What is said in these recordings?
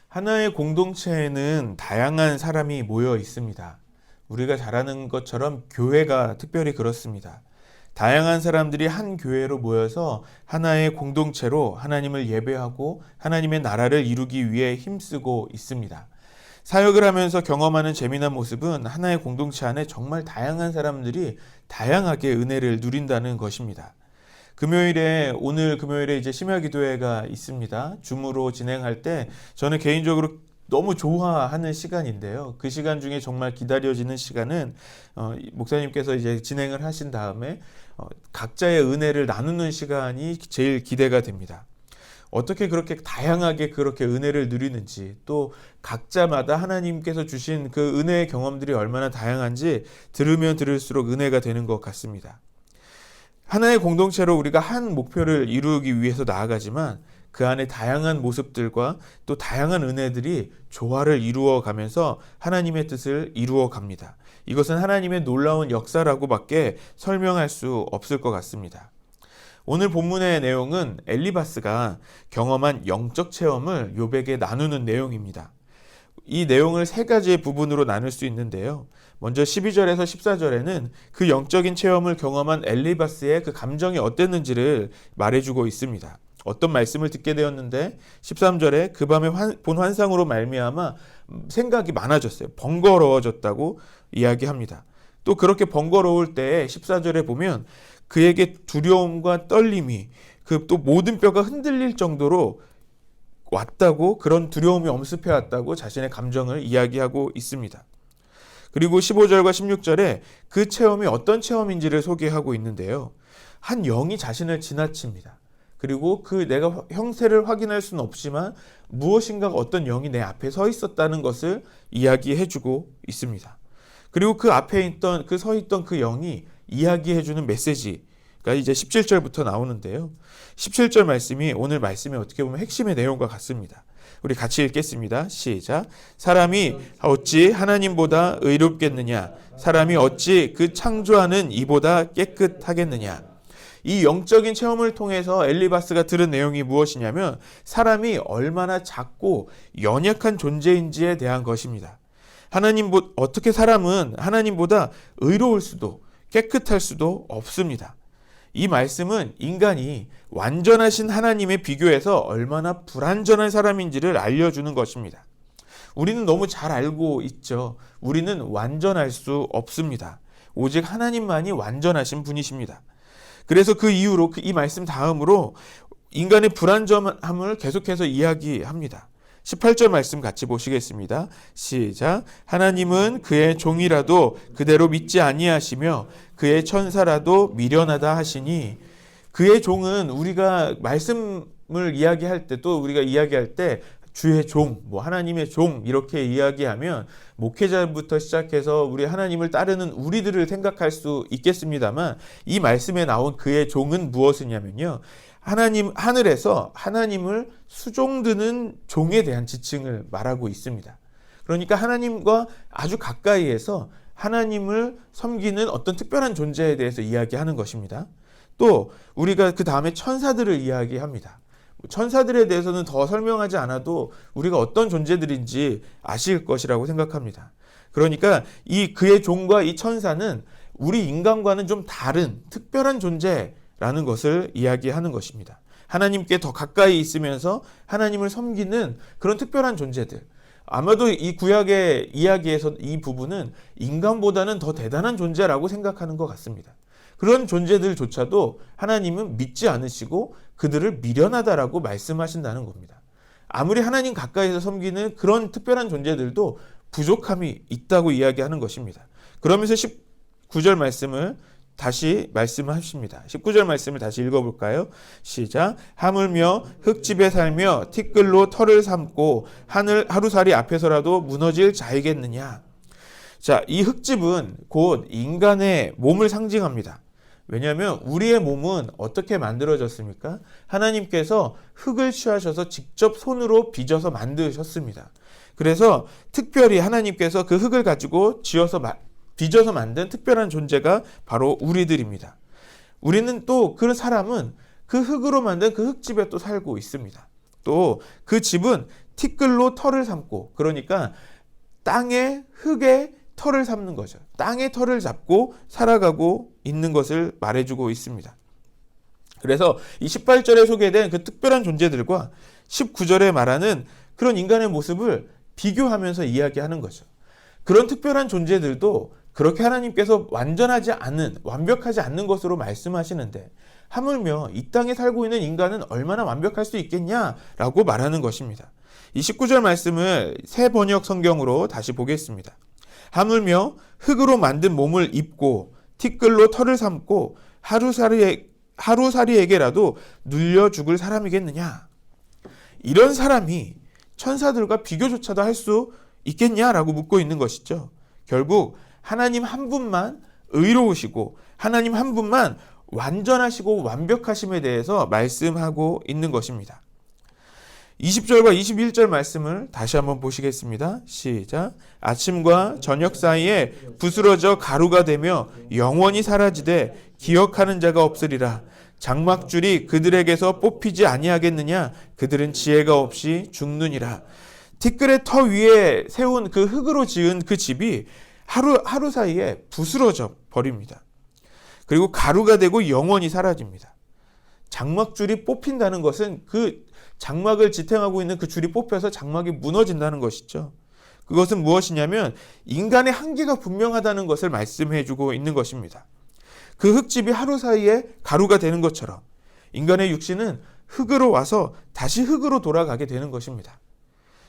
하나의 공동체에는 다양한 사람이 모여 있습니다. 우리가 잘 아는 것처럼 교회가 특별히 그렇습니다. 다양한 사람들이 한 교회로 모여서 하나의 공동체로 하나님을 예배하고 하나님의 나라를 이루기 위해 힘쓰고 있습니다. 사역을 하면서 경험하는 재미난 모습은 하나의 공동체 안에 정말 다양한 사람들이 다양하게 은혜를 누린다는 것입니다. 오늘 금요일에 이제 심야기도회가 있습니다. 줌으로 진행할 때 저는 개인적으로 너무 좋아하는 시간인데요. 그 시간 중에 정말 기다려지는 시간은 목사님께서 이제 진행을 하신 다음에 각자의 은혜를 나누는 시간이 제일 기대가 됩니다. 어떻게 그렇게 다양하게 그렇게 은혜를 누리는지, 또 각자마다 하나님께서 주신 그 은혜의 경험들이 얼마나 다양한지 들으면 들을수록 은혜가 되는 것 같습니다. 하나의 공동체로 우리가 한 목표를 이루기 위해서 나아가지만 그 안에 다양한 모습들과 또 다양한 은혜들이 조화를 이루어 가면서 하나님의 뜻을 이루어 갑니다. 이것은 하나님의 놀라운 역사라고밖에 설명할 수 없을 것 같습니다. 오늘 본문의 내용은 엘리바스가 경험한 영적 체험을 욥에게 나누는 내용입니다. 이 내용을 세 가지의 부분으로 나눌 수 있는데요. 먼저 12절에서 14절에는 그 영적인 체험을 경험한 엘리바스의 그 감정이 어땠는지를 말해주고 있습니다. 어떤 말씀을 듣게 되었는데 13절에 그 밤에 본 환상으로 말미암아 생각이 많아졌어요. 번거로워졌다고 이야기합니다. 또 그렇게 번거로울 때 14절에 보면 그에게 두려움과 떨림이 또 모든 뼈가 흔들릴 정도로 왔다고, 그런 두려움이 엄습해 왔다고 자신의 감정을 이야기하고 있습니다. 그리고 15절과 16절에 그 체험이 어떤 체험인지를 소개하고 있는데요. 한 영이 자신을 지나칩니다. 그리고 내가 형세를 확인할 수는 없지만 무엇인가 어떤 영이 내 앞에 서 있었다는 것을 이야기해주고 있습니다. 그리고 그 앞에 서 있던 그 영이 이야기해주는 메시지가 이제 17절부터 나오는데요. 17절 말씀이 오늘 말씀의 어떻게 보면 핵심의 내용과 같습니다. 우리 같이 읽겠습니다. 시작. 사람이 어찌 하나님보다 의롭겠느냐? 사람이 어찌 그 창조하는 이보다 깨끗하겠느냐? 이 영적인 체험을 통해서 엘리바스가 들은 내용이 무엇이냐면 사람이 얼마나 작고 연약한 존재인지에 대한 것입니다. 어떻게 사람은 하나님보다 의로울 수도 깨끗할 수도 없습니다. 이 말씀은 인간이 완전하신 하나님에 비교해서 얼마나 불완전한 사람인지를 알려주는 것입니다. 우리는 너무 잘 알고 있죠. 우리는 완전할 수 없습니다. 오직 하나님만이 완전하신 분이십니다. 그래서 그 이후로 이 말씀 다음으로 인간의 불완전함을 계속해서 이야기합니다. 18절 말씀 같이 보시겠습니다. 시작. 하나님은 그의 종이라도 그대로 믿지 아니하시며 그의 천사라도 미련하다 하시니, 그의 종은 우리가 말씀을 이야기할 때, 또 우리가 이야기할 때 주의 종, 하나님의 종 이렇게 이야기하면 목회자부터 시작해서 우리 하나님을 따르는 우리들을 생각할 수 있겠습니다만, 이 말씀에 나온 그의 종은 무엇이냐면요, 하늘에서 하나님을 수종드는 종에 대한 지칭을 말하고 있습니다. 그러니까 하나님과 아주 가까이에서 하나님을 섬기는 어떤 특별한 존재에 대해서 이야기하는 것입니다. 또 우리가 그 다음에 천사들을 이야기합니다. 천사들에 대해서는 더 설명하지 않아도 우리가 어떤 존재들인지 아실 것이라고 생각합니다. 그러니까 그의 종과 이 천사는 우리 인간과는 좀 다른 특별한 존재라는 것을 이야기하는 것입니다. 하나님께 더 가까이 있으면서 하나님을 섬기는 그런 특별한 존재들. 아마도 이 구약의 이야기에서 이 부분은 인간보다는 더 대단한 존재라고 생각하는 것 같습니다. 그런 존재들조차도 하나님은 믿지 않으시고 그들을 미련하다라고 말씀하신다는 겁니다. 아무리 하나님 가까이서 섬기는 그런 특별한 존재들도 부족함이 있다고 이야기하는 것입니다. 그러면서 19절 말씀을 다시 말씀하십니다. 19절 말씀을 다시 읽어볼까요? 시작. 하물며 흙집에 살며 티끌로 털을 삼고 하루살이 앞에서라도 무너질 자이겠느냐. 자, 이 흙집은 곧 인간의 몸을 상징합니다. 왜냐하면 우리의 몸은 어떻게 만들어졌습니까? 하나님께서 흙을 취하셔서 직접 손으로 빚어서 만드셨습니다. 그래서 특별히 하나님께서 그 흙을 가지고 빚어서 만든 특별한 존재가 바로 우리들입니다. 우리는 또 그 사람은 그 흙으로 만든 그 흙집에 또 살고 있습니다. 또 그 집은 티끌로 털을 삼고, 그러니까 땅의 흙에 털을 삼는 거죠. 땅의 털을 잡고 살아가고 있는 것을 말해주고 있습니다. 그래서 이 18절에 소개된 그 특별한 존재들과 19절에 말하는 그런 인간의 모습을 비교하면서 이야기하는 거죠. 그런 특별한 존재들도 그렇게 하나님께서 완벽하지 않는 것으로 말씀하시는데, 하물며 이 땅에 살고 있는 인간은 얼마나 완벽할 수 있겠냐라고 말하는 것입니다. 이 19절 말씀을 새 번역 성경으로 다시 보겠습니다. 하물며 흙으로 만든 몸을 입고 티끌로 털을 삼고 하루살이에게라도 눌려 죽을 사람이겠느냐. 이런 사람이 천사들과 비교조차도 할 수 있겠냐라고 묻고 있는 것이죠. 결국 하나님 한 분만 의로우시고 하나님 한 분만 완전하시고 완벽하심에 대해서 말씀하고 있는 것입니다. 20절과 21절 말씀을 다시 한번 보시겠습니다. 시작. 아침과 저녁 사이에 부스러져 가루가 되며 영원히 사라지되 기억하는 자가 없으리라. 장막줄이 그들에게서 뽑히지 아니하겠느냐. 그들은 지혜가 없이 죽느니라. 티끌의 터 위에 세운 그 흙으로 지은 그 집이 하루 사이에 부스러져 버립니다. 그리고 가루가 되고 영원히 사라집니다. 장막줄이 뽑힌다는 것은 그 장막을 지탱하고 있는 그 줄이 뽑혀서 장막이 무너진다는 것이죠. 그것은 무엇이냐면 인간의 한계가 분명하다는 것을 말씀해주고 있는 것입니다. 그 흙집이 하루 사이에 가루가 되는 것처럼 인간의 육신은 흙으로 와서 다시 흙으로 돌아가게 되는 것입니다.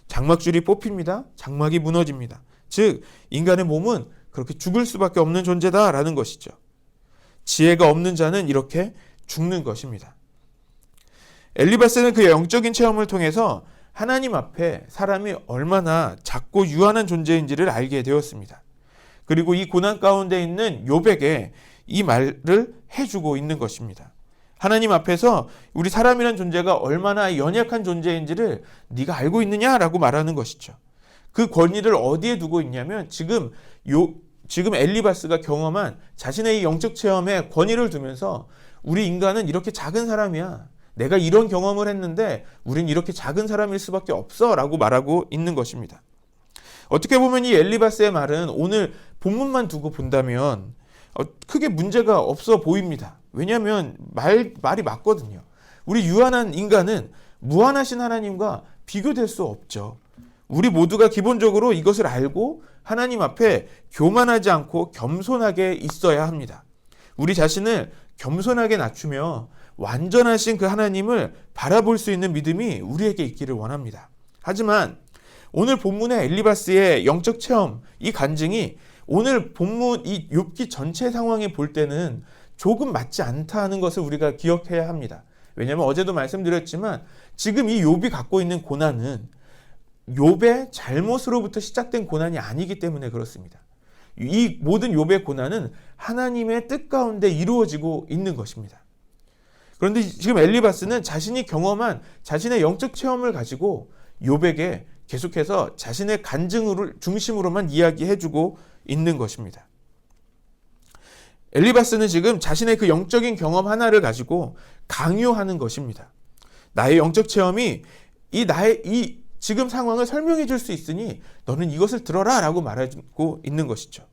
장막줄이 뽑힙니다. 장막이 무너집니다. 즉 인간의 몸은 그렇게 죽을 수밖에 없는 존재다라는 것이죠. 지혜가 없는 자는 이렇게 죽는 것입니다. 엘리바스는 그 영적인 체험을 통해서 하나님 앞에 사람이 얼마나 작고 유한한 존재인지를 알게 되었습니다. 그리고 이 고난 가운데 있는 욥에게 이 말을 해주고 있는 것입니다. 하나님 앞에서 우리 사람이란 존재가 얼마나 연약한 존재인지를 네가 알고 있느냐라고 말하는 것이죠. 그 권위를 어디에 두고 있냐면 지금 엘리바스가 경험한 자신의 이 영적 체험에 권위를 두면서 우리 인간은 이렇게 작은 사람이야. 내가 이런 경험을 했는데 우린 이렇게 작은 사람일 수밖에 없어 라고 말하고 있는 것입니다. 어떻게 보면 이 엘리바스의 말은 오늘 본문만 두고 본다면 크게 문제가 없어 보입니다. 왜냐하면 말이 맞거든요. 우리 유한한 인간은 무한하신 하나님과 비교될 수 없죠. 우리 모두가 기본적으로 이것을 알고 하나님 앞에 교만하지 않고 겸손하게 있어야 합니다. 우리 자신을 겸손하게 낮추며 완전하신 그 하나님을 바라볼 수 있는 믿음이 우리에게 있기를 원합니다. 하지만 오늘 본문의 엘리바스의 영적 체험, 이 간증이 오늘 본문 이 욥기 전체 상황에 볼 때는 조금 맞지 않다는 것을 우리가 기억해야 합니다. 왜냐하면 어제도 말씀드렸지만 지금 이 욥이 갖고 있는 고난은 욥의 잘못으로부터 시작된 고난이 아니기 때문에 그렇습니다. 이 모든 욥의 고난은 하나님의 뜻 가운데 이루어지고 있는 것입니다. 그런데 지금 엘리바스는 자신이 경험한 자신의 영적 체험을 가지고 욥에게 계속해서 자신의 간증을 중심으로만 이야기해주고 있는 것입니다. 엘리바스는 지금 자신의 그 영적인 경험 하나를 가지고 강요하는 것입니다. 나의 영적 체험이 나의 지금 상황을 설명해 줄 수 있으니 너는 이것을 들어라 라고 말하고 있는 것이죠.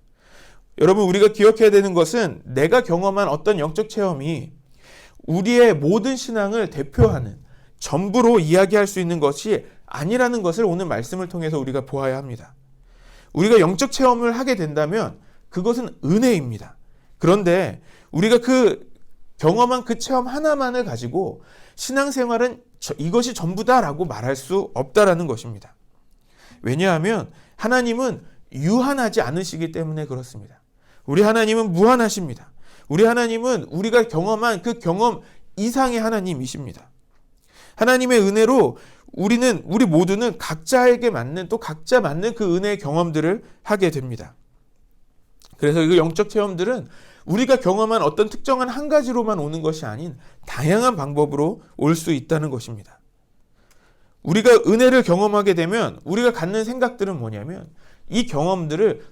여러분, 우리가 기억해야 되는 것은 내가 경험한 어떤 영적 체험이 우리의 모든 신앙을 대표하는 전부로 이야기할 수 있는 것이 아니라는 것을 오늘 말씀을 통해서 우리가 보아야 합니다. 우리가 영적 체험을 하게 된다면 그것은 은혜입니다. 그런데 우리가 그 경험한 그 체험 하나만을 가지고 신앙생활은 이것이 전부다라고 말할 수 없다라는 것입니다. 왜냐하면 하나님은 유한하지 않으시기 때문에 그렇습니다. 우리 하나님은 무한하십니다. 우리 하나님은 우리가 경험한 그 경험 이상의 하나님이십니다. 하나님의 은혜로 우리 모두는 각자에게 맞는 또 각자 맞는 그 은혜의 경험들을 하게 됩니다. 그래서 그 영적 체험들은 우리가 경험한 어떤 특정한 한 가지로만 오는 것이 아닌 다양한 방법으로 올 수 있다는 것입니다. 우리가 은혜를 경험하게 되면 우리가 갖는 생각들은 뭐냐면 이 경험들을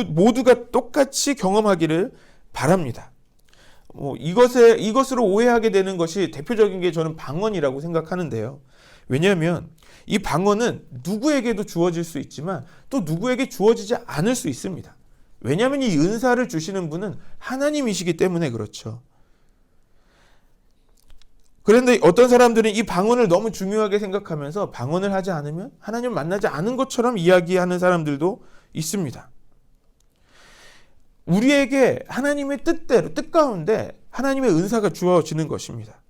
모두가 똑같이 경험하기를 바랍니다. 이것으로 오해하게 되는 것이 대표적인 게 저는 방언이라고 생각하는데요. 왜냐하면 이 방언은 누구에게도 주어질 수 있지만 또 누구에게 주어지지 않을 수 있습니다. 왜냐하면 이 은사를 주시는 분은 하나님이시기 때문에 그렇죠. 그런데 어떤 사람들은 이 방언을 너무 중요하게 생각하면서 방언을 하지 않으면 하나님을 만나지 않은 것처럼 이야기하는 사람들도 있습니다. 우리에게 하나님의 뜻대로, 뜻 가운데 하나님의 은사가 주어지는 것입니다.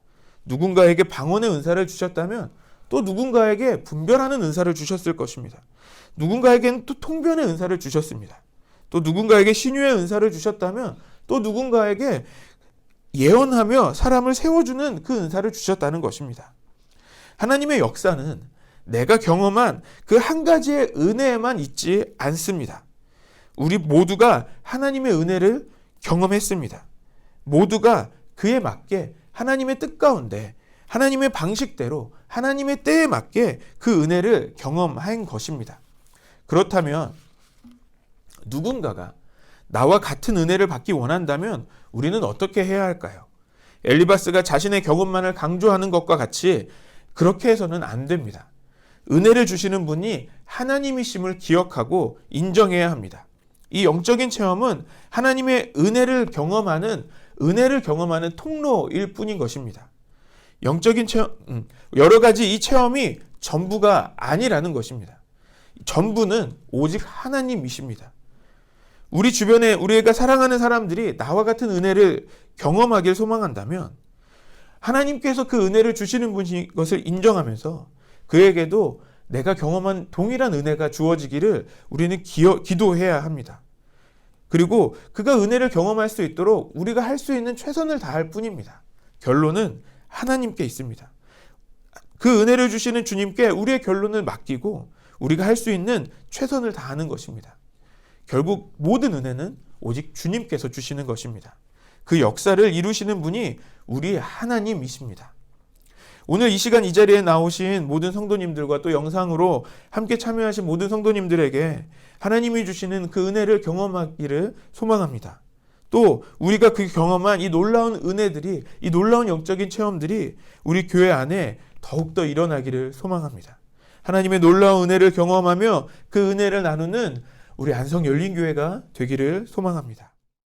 누군가에게 방언의 은사를 주셨다면 또 누군가에게 분별하는 은사를 주셨을 것입니다. 누군가에게는 또 통변의 은사를 주셨습니다. 또 누군가에게 신유의 은사를 주셨다면 또 누군가에게 예언하며 사람을 세워주는 그 은사를 주셨다는 것입니다. 하나님의 역사는 내가 경험한 그 한 가지의 은혜에만 있지 않습니다. 우리 모두가 하나님의 은혜를 경험했습니다. 모두가 그에 맞게 하나님의 뜻 가운데 하나님의 방식대로 하나님의 때에 맞게 그 은혜를 경험한 것입니다. 그렇다면 누군가가 나와 같은 은혜를 받기 원한다면 우리는 어떻게 해야 할까요? 엘리바스가 자신의 경험만을 강조하는 것과 같이 그렇게 해서는 안 됩니다. 은혜를 주시는 분이 하나님이심을 기억하고 인정해야 합니다. 이 영적인 체험은 하나님의 은혜를 경험하는 통로일 뿐인 것입니다. 영적인 체험, 여러 가지 이 체험이 전부가 아니라는 것입니다. 전부는 오직 하나님이십니다. 우리 주변에 우리가 사랑하는 사람들이 나와 같은 은혜를 경험하길 소망한다면 하나님께서 그 은혜를 주시는 분인 것을 인정하면서 그에게도 내가 경험한 동일한 은혜가 주어지기를 우리는 기도해야 합니다. 그리고 그가 은혜를 경험할 수 있도록 우리가 할 수 있는 최선을 다할 뿐입니다. 결론은 하나님께 있습니다. 그 은혜를 주시는 주님께 우리의 결론을 맡기고 우리가 할 수 있는 최선을 다하는 것입니다. 결국 모든 은혜는 오직 주님께서 주시는 것입니다. 그 역사를 이루시는 분이 우리 하나님이십니다. 오늘 이 시간 이 자리에 나오신 모든 성도님들과 또 영상으로 함께 참여하신 모든 성도님들에게 하나님이 주시는 그 은혜를 경험하기를 소망합니다. 또 우리가 그 경험한 이 놀라운 은혜들이, 이 놀라운 영적인 체험들이 우리 교회 안에 더욱더 일어나기를 소망합니다. 하나님의 놀라운 은혜를 경험하며 그 은혜를 나누는 우리 안성 열린교회가 되기를 소망합니다.